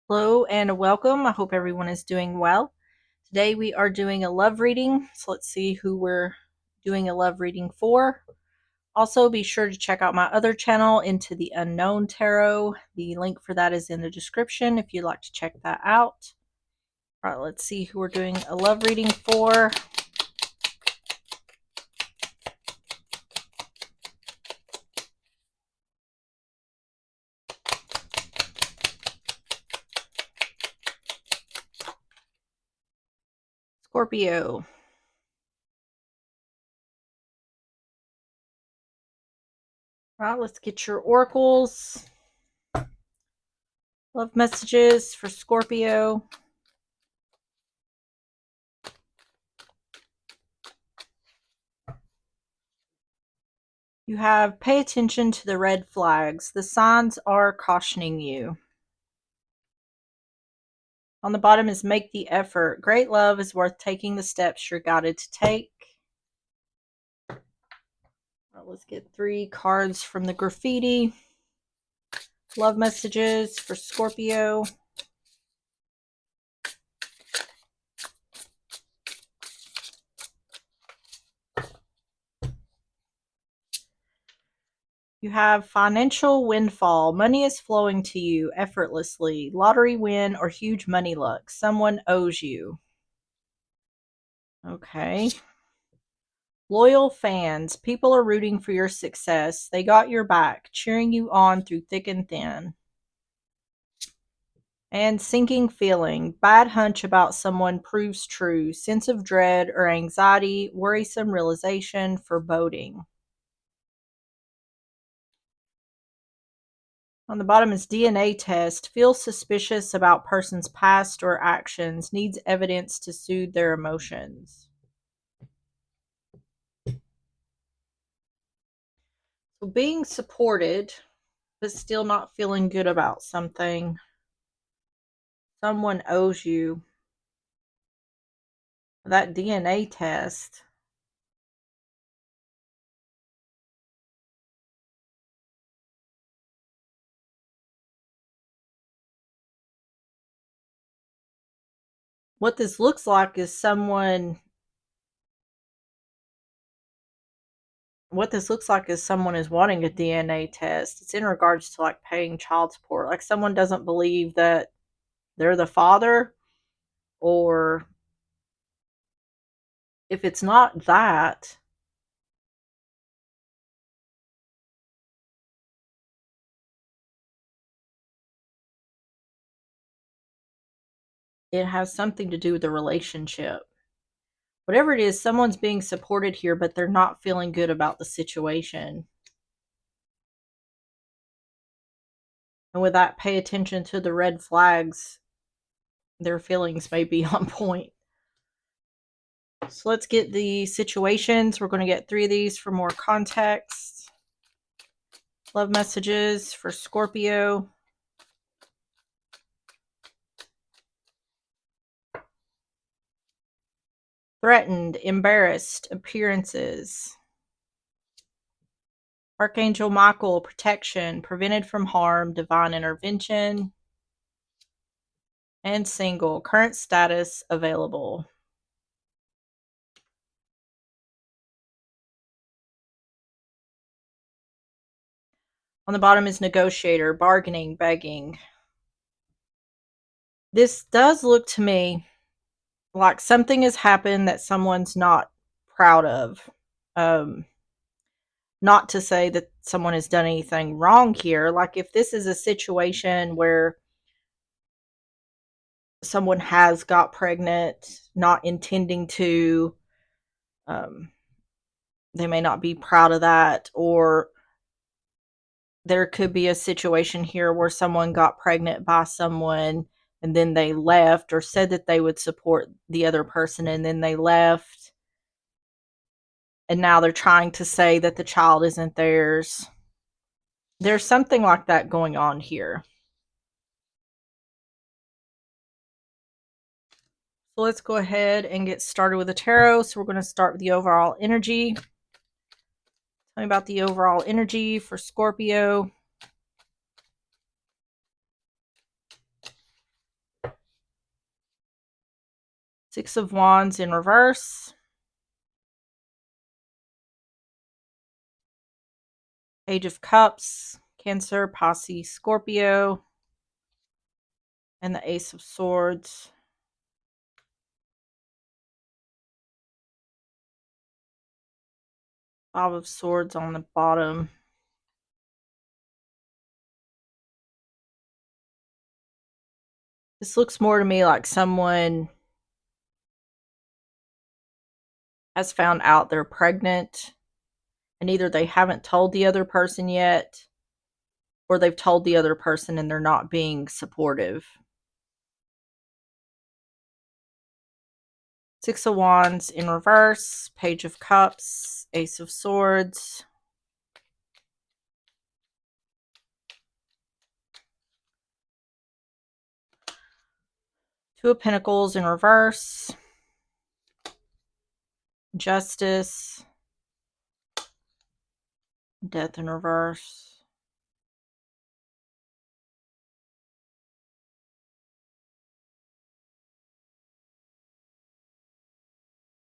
Hello and welcome. I hope everyone is doing well. Today we are doing a love reading. So let's see who we're doing a love reading for. Also, be sure to check out my other channel, Into the Unknown Tarot. The link for that is in the description if you'd like to check that out. All right, let's see who we're doing a love reading for. Scorpio. All right, let's get your oracles. Love messages for Scorpio. You have pay attention to the red flags. The signs are cautioning you. On the bottom is make the effort. Great love is worth taking the steps you're guided to take. Let's get 3 cards from the graffiti. Love messages for Scorpio. You have financial windfall. Money is flowing to you effortlessly. Lottery win or huge money luck. Someone owes you. Okay. Loyal fans. People are rooting for your success. They got your back, cheering you on through thick and thin. And sinking feeling. Bad hunch about someone proves true. Sense of dread or anxiety. Worrisome realization. Foreboding. On the bottom is DNA test. Feels suspicious about person's past or actions. Needs evidence to soothe their emotions. So being supported, but still not feeling good about something. Someone owes you that DNA test. What this looks like is someone is wanting a DNA test. It's in regards to like paying child support. Like someone doesn't believe that they're the father, or if it's not that, it has something to do with the relationship. Whatever it is, someone's being supported here, but they're not feeling good about the situation. And with that, pay attention to the red flags. Their feelings may be on point. So let's get the situations. We're going to get 3 of these for more context. Love messages for Scorpio. Threatened, embarrassed appearances. Archangel Michael, protection, prevented from harm, divine intervention. And single, current status available. On the bottom is negotiator, bargaining, begging. This does look to me like something has happened that someone's not proud of. Not to say that someone has done anything wrong here. Like if this is a situation where someone has got pregnant, not intending to, um, they may not be proud of that, or there could be a situation here where someone got pregnant by someone and then they left, or said that they would support the other person and then they left, and now they're trying to say that the child isn't theirs. There's something like that going on here. So let's go ahead and get started with the tarot. So we're going to start with the overall energy. Tell me about the overall energy for Scorpio. Six of Wands in reverse. Page of Cups, Cancer, Pisces, Scorpio. And the Ace of Swords. Five of Swords on the bottom. This looks more to me like someone has found out they're pregnant, and either they haven't told the other person yet, or they've told the other person and they're not being supportive. Six of Wands in reverse, Page of Cups, Ace of Swords. Two of Pentacles in reverse, Justice, Death in reverse.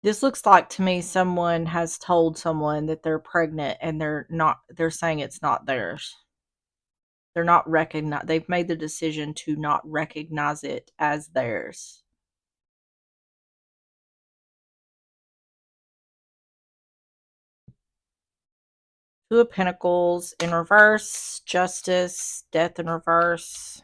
This looks like to me someone has told someone that they're pregnant and they're saying it's not theirs. They're not they've made the decision to not recognize it as theirs. Two of Pentacles in reverse, Justice, Death in reverse.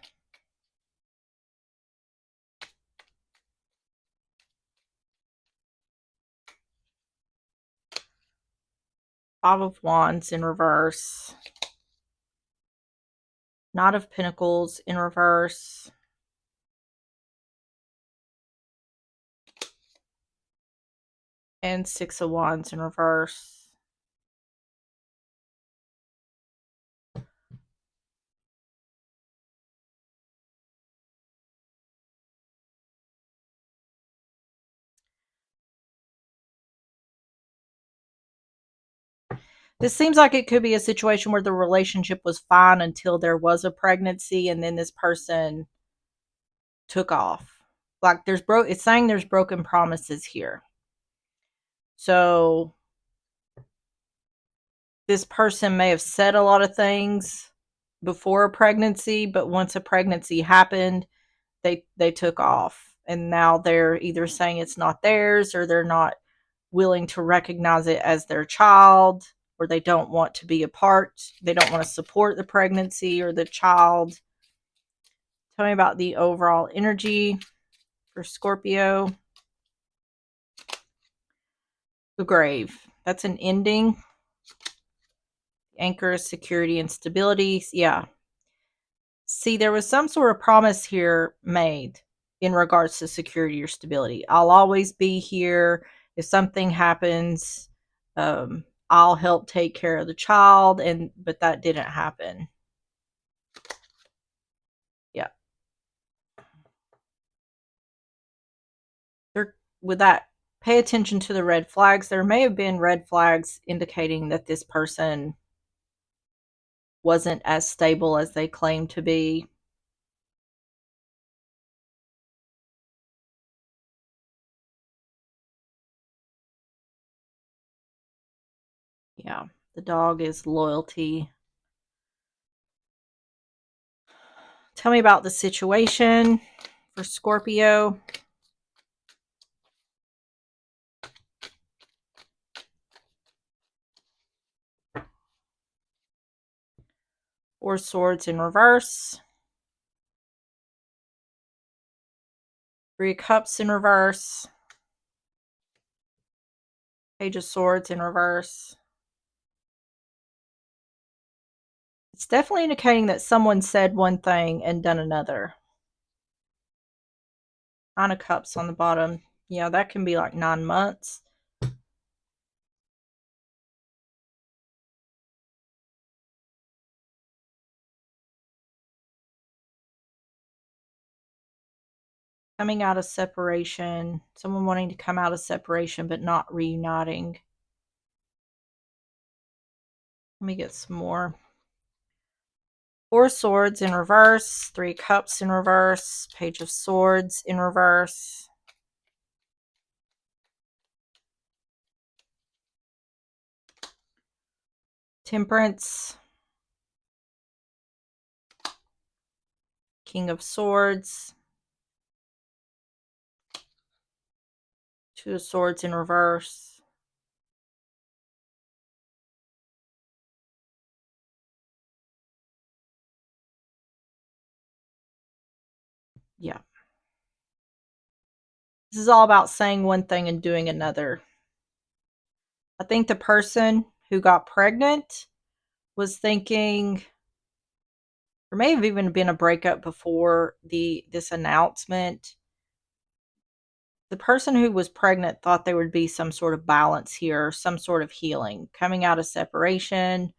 Five of Wands in reverse. Knight of Pentacles in reverse. And Six of Wands in reverse. This seems like it could be a situation where the relationship was fine until there was a pregnancy, and then this person took off. Like it's saying there's broken promises here. So this person may have said a lot of things before a pregnancy, but once a pregnancy happened, they took off. And now they're either saying it's not theirs, or they're not willing to recognize it as their child, or they don't want to be a part. They don't want to support the pregnancy or the child. Tell me about the overall energy for Scorpio. The Grave. That's an ending. Anchor is security and stability. Yeah. See, there was some sort of promise here made in regards to security or stability. I'll always be here. If something happens, I'll help take care of the child, but that didn't happen. Yeah. With that, pay attention to the red flags. There may have been red flags indicating that this person wasn't as stable as they claimed to be. Yeah, the dog is loyalty. Tell me about the situation for Scorpio. Four Swords in reverse. Three of Cups in reverse. Page of Swords in reverse. It's definitely indicating that someone said one thing and done another. Nine of Cups on the bottom. Yeah, that can be like 9 months. Coming out of separation. Someone wanting to come out of separation but not reuniting. Let me get some more. Four Swords in reverse. Three Cups in reverse. Page of Swords in reverse. Temperance, King of Swords, Two of Swords in reverse, yeah. This is all about saying one thing and doing another. I think the person who got pregnant was thinking, there may have even been a breakup before this announcement. The person who was pregnant thought there would be some sort of balance here, some sort of healing coming out of separation,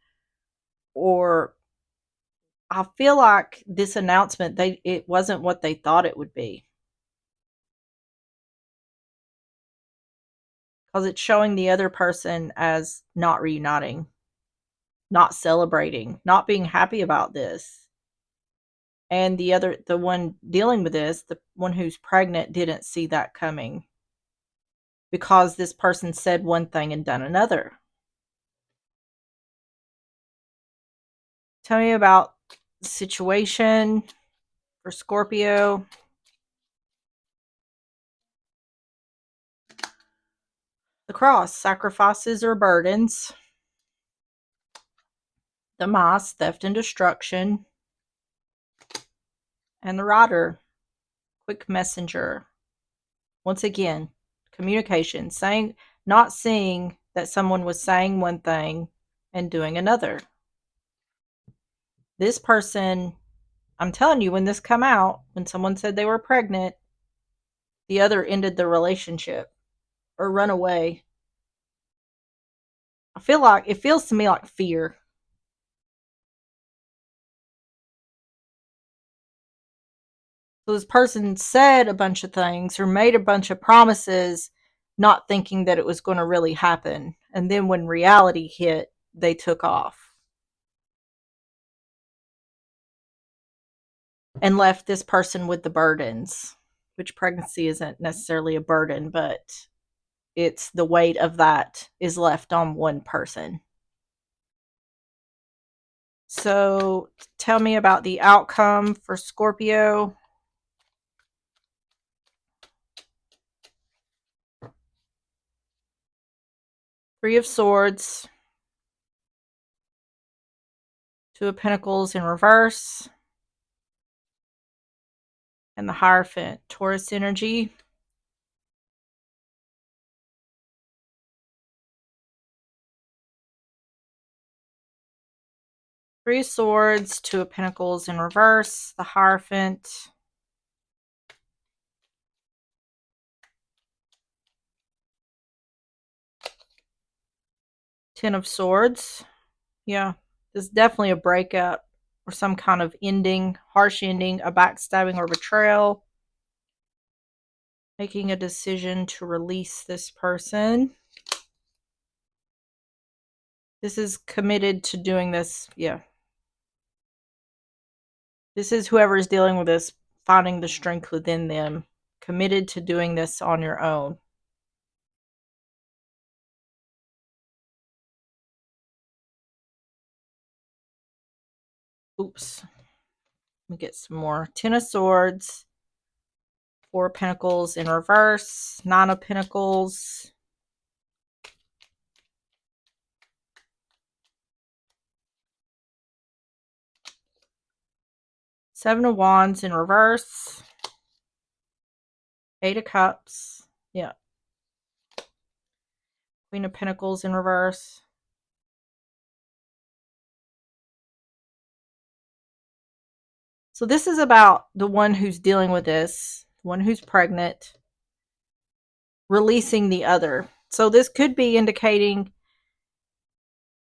or I feel like this announcement, it wasn't what they thought it would be. Because it's showing the other person as not reuniting, not celebrating, not being happy about this. And the one dealing with this, the one who's pregnant, didn't see that coming because this person said one thing and done another. Tell me about the situation for Scorpio. The Cross, sacrifices or burdens. The Mass, theft and destruction. And the Rider, quick messenger. Once again, communication, not seeing that someone was saying one thing and doing another. This person, I'm telling you, when this come out, when someone said they were pregnant, the other ended the relationship or run away. It feels to me like fear. So this person said a bunch of things or made a bunch of promises, not thinking that it was going to really happen. And then when reality hit, they took off and left this person with the burdens, which pregnancy isn't necessarily a burden, but it's the weight of that is left on one person. So tell me about the outcome for Scorpio. Three of Swords, Two of Pentacles in reverse, and the Hierophant, Taurus energy. Three of Swords, Two of Pentacles in reverse, the Hierophant. Ten of Swords. Yeah, this is definitely a breakup or some kind of ending, harsh ending, a backstabbing or betrayal. Making a decision to release this person. This is committed to doing this. Yeah. This is whoever is dealing with this, finding the strength within them, committed to doing this on your own. Oops. Let me get some more. Ten of Swords, Four of Pentacles in reverse, Nine of Pentacles, Seven of Wands in reverse, Eight of Cups, yeah, Queen of Pentacles in reverse. So this is about the one who's dealing with this, one who's pregnant, releasing the other. So this could be indicating,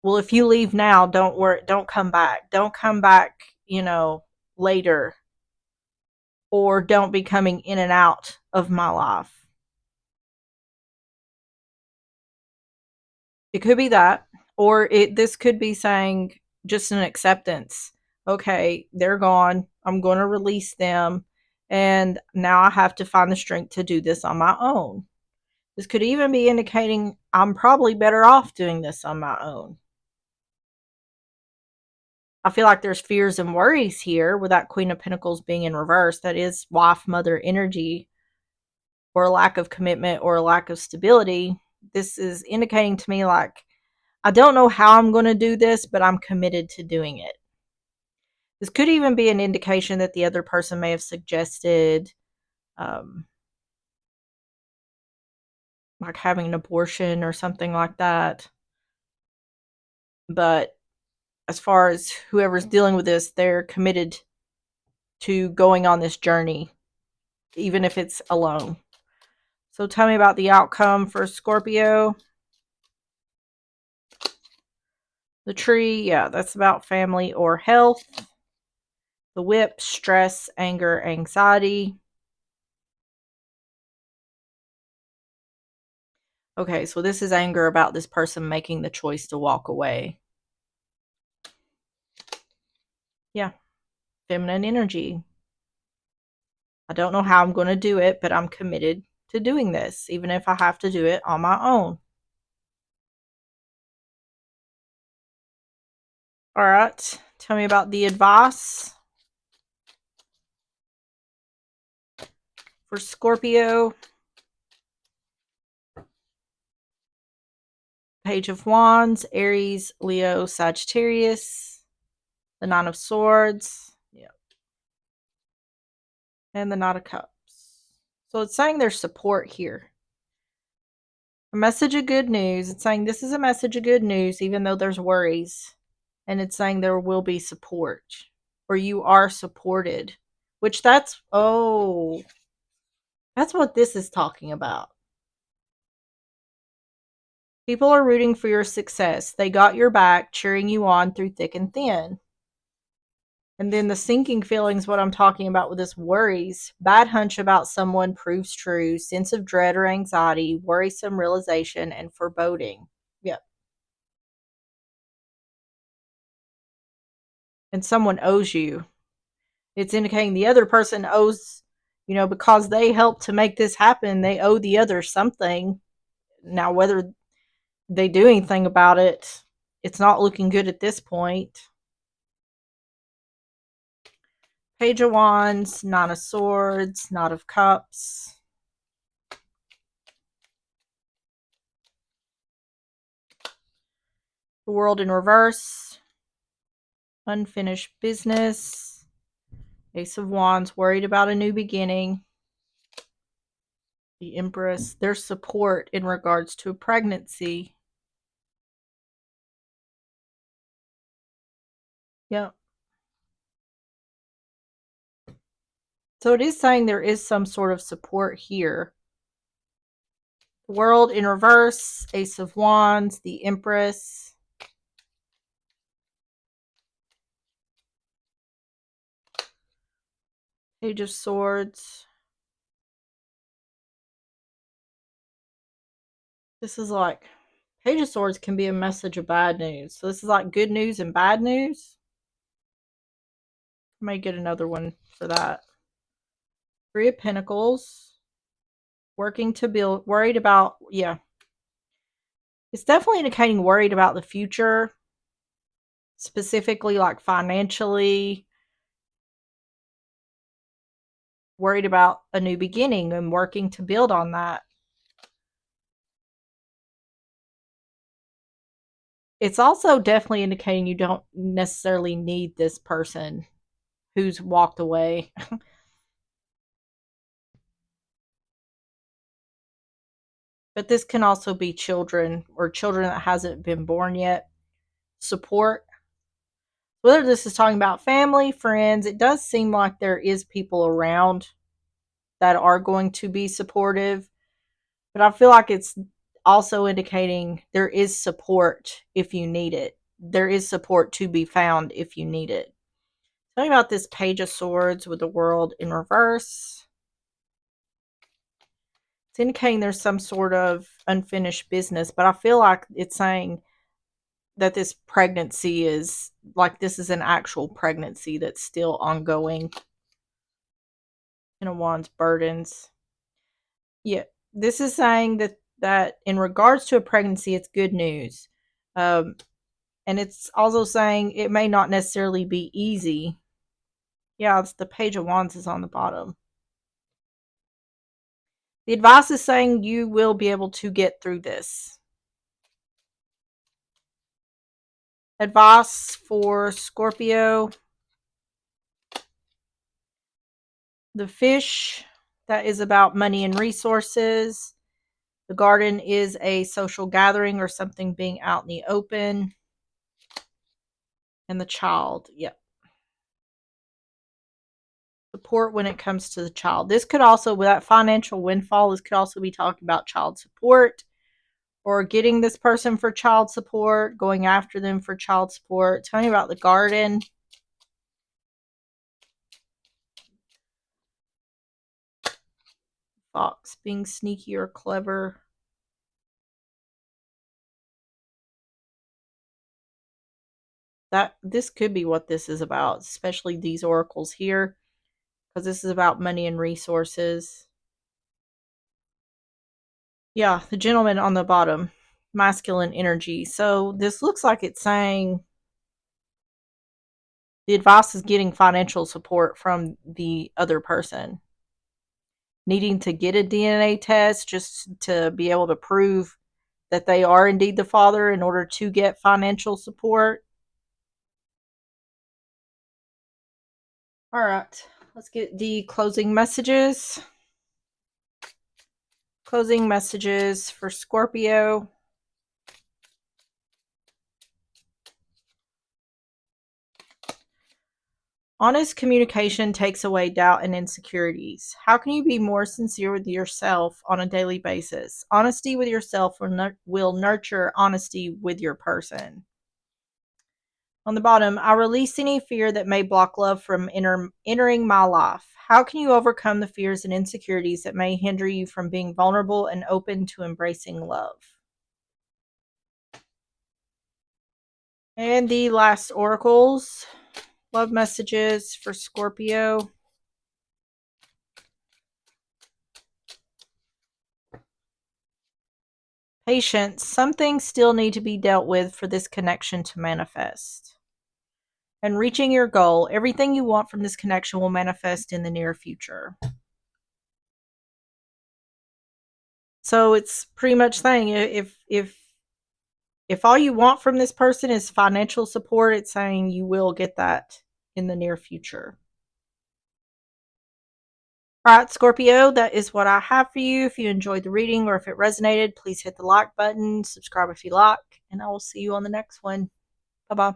well, if you leave now, don't worry, don't come back. Don't come back, later. Or don't be coming in and out of my life. It could be that. Or this could be saying just an acceptance. Okay, they're gone. I'm going to release them. And now I have to find the strength to do this on my own. This could even be indicating I'm probably better off doing this on my own. I feel like there's fears and worries here with that Queen of Pentacles being in reverse. That is wife, mother energy, or a lack of commitment or a lack of stability. This is indicating to me like, I don't know how I'm going to do this, but I'm committed to doing it. This could even be an indication that the other person may have suggested like having an abortion or something like that. But as far as whoever's dealing with this, they're committed to going on this journey, even if it's alone. So tell me about the outcome for Scorpio. The tree, yeah, that's about family or health. The whip, stress, anger, anxiety. Okay, so this is anger about this person making the choice to walk away. Yeah, feminine energy. I don't know how I'm going to do it, but I'm committed to doing this, even if I have to do it on my own. All right, tell me about the advice for Scorpio. Page of Wands, Aries, Leo, Sagittarius, the Nine of Swords, yeah, and the Knight of Cups. So it's saying there's support here. A message of good news. It's saying this is a message of good news, even though there's worries. And it's saying there will be support, or you are supported, which that's what this is talking about. People are rooting for your success. They got your back, cheering you on through thick and thin. And then the sinking feelings, what I'm talking about with this worries, bad hunch about someone proves true, sense of dread or anxiety, worrisome realization, and foreboding. Yep. And someone owes you. It's indicating the other person owes, because they helped to make this happen, they owe the other something. Now, whether they do anything about it, it's not looking good at this point. Page of Wands, Nine of Swords, Knight of Cups. The World in reverse. Unfinished business. Ace of Wands, worried about a new beginning. The Empress, there's support in regards to a pregnancy. Yep. So it is saying there is some sort of support here. The World in reverse, Ace of Wands, the Empress. Page of Swords. This is like, Page of Swords can be a message of bad news. So this is like good news and bad news. I may get another one for that. Three of Pentacles. Working to build, worried about, yeah. It's definitely indicating worried about the future, specifically like financially, worried about a new beginning and working to build on that. It's also definitely indicating you don't necessarily need this person who's walked away. But this can also be children or children that hasn't been born yet. Support. Whether this is talking about family, friends, it does seem like there is people around that are going to be supportive. But I feel like it's also indicating there is support if you need it. There is support to be found if you need it. Tell me about this Page of Swords with the World in reverse. It's indicating there's some sort of unfinished business, but I feel like it's saying that this pregnancy is like this is an actual pregnancy that's still ongoing. Ten of Wands, burdens. Yeah, this is saying that in regards to a pregnancy, it's good news. And it's also saying it may not necessarily be easy. Yeah, it's the Page of Wands is on the bottom. The advice is saying you will be able to get through this. Advice for Scorpio. The fish, that is about money and resources. The garden is a social gathering or something being out in the open. And the child, yep. Support when it comes to the child. This could also, with that financial windfall, this could also be talking about child support or getting this person for child support, going after them for child support. Tell me about the garden. Fox, being sneaky or clever. This could be what this is about, especially these oracles here, because this is about money and resources. Yeah, the gentleman on the bottom, masculine energy. So this looks like it's saying the advice is getting financial support from the other person. Needing to get a DNA test just to be able to prove that they are indeed the father in order to get financial support. All right, let's get the closing messages. Closing messages for Scorpio. Honest communication takes away doubt and insecurities. How can you be more sincere with yourself on a daily basis? Honesty with yourself will nurture honesty with your person. On the bottom, I release any fear that may block love from entering my life. How can you overcome the fears and insecurities that may hinder you from being vulnerable and open to embracing love? And the last oracles, love messages for Scorpio. Patience. Some things still need to be dealt with for this connection to manifest. And reaching your goal. Everything you want from this connection will manifest in the near future. So it's pretty much saying if all you want from this person is financial support, it's saying you will get that in the near future. All right, Scorpio, that is what I have for you. If you enjoyed the reading or if it resonated, please hit the like button, subscribe if you like, and I will see you on the next one. Bye-bye.